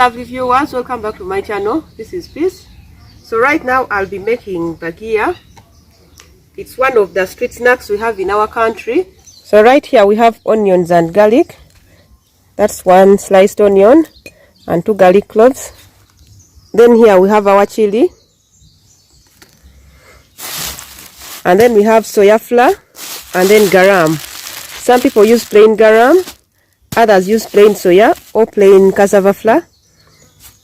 lovely viewers, welcome back to my channel. This is Peace. So right now I'll be making bajiya. It's one of the street snacks we have in our country. So right here we have onions and garlic. That's one sliced onion and 2 garlic cloves. Then here we have our chili. And then we have soya flour and then garam. Some people use plain garam, others use plain soya or plain cassava flour.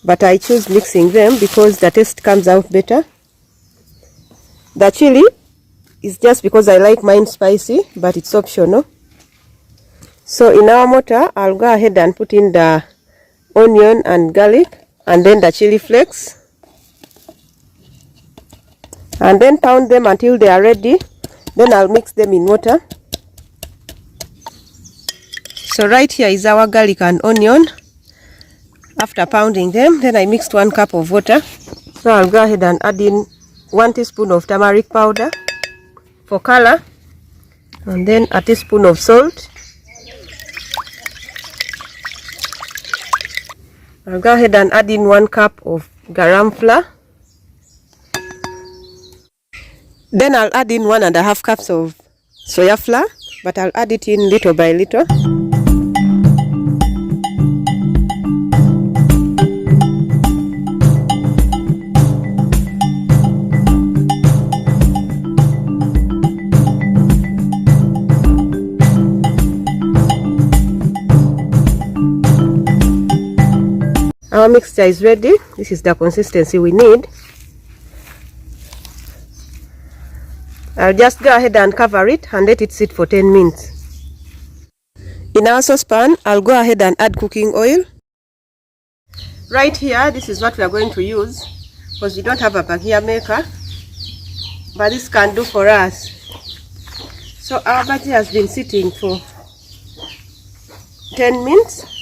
But I choose mixing them because the taste comes out better. The chili is just because I like mine spicy, but it's optional. So in our mortar, I'll go ahead and put in the onion and garlic and then the chili flakes. And then pound them until they are ready. Then I'll mix them in water. So right here is our garlic and onion. After pounding them, then I mixed 1 cup of water. So I'll go ahead and add in 1 teaspoon of turmeric powder for color, and then a teaspoon of salt. I'll go ahead and add in 1 cup of garam flour. Then I'll add in 1.5 cups of soya flour, but I'll add it in little by little. Our mixture is ready. This is the consistency we need. I'll just go ahead and cover it and let it sit for 10 minutes. In our saucepan, I'll go ahead and add cooking oil. Right here, this is what we are going to use because we don't have a bajiya maker, but this can do for us. So our bajiya has been sitting for 10 minutes.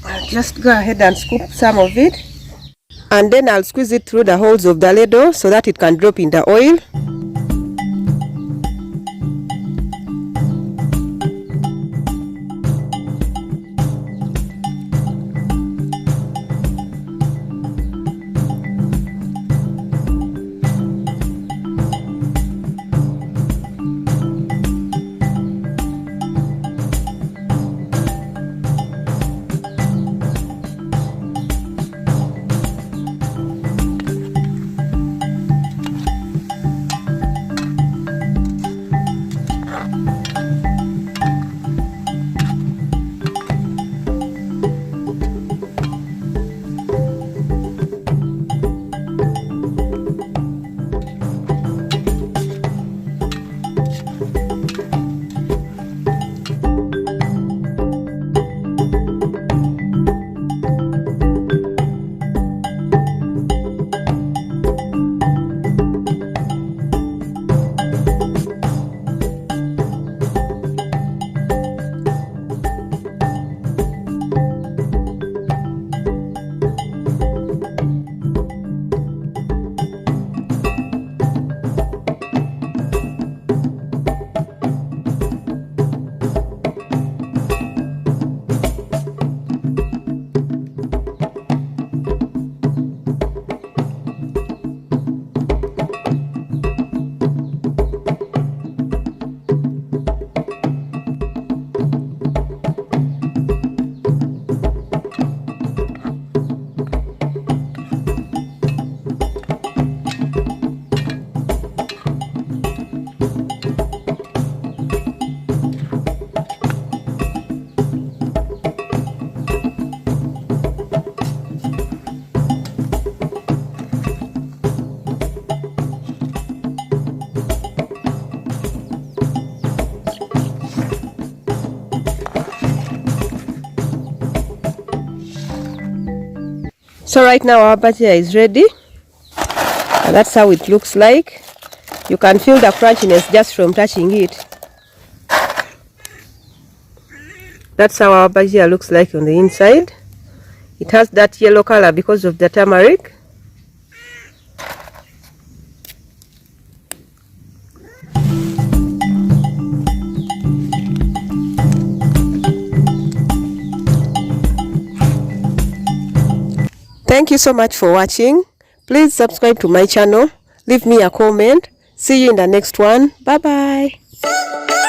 I'll just go ahead and scoop some of it, and then I'll squeeze it through the holes of the ladle so that it can drop in the oil. So right now our bajiya is ready, and that's how it looks like. You can feel the crunchiness just from touching it. That's how our bajiya looks like on the inside. It has that yellow color because of the turmeric. Thank you so much for watching. Please subscribe to my channel. Leave me a comment. See you in the next one. Bye bye.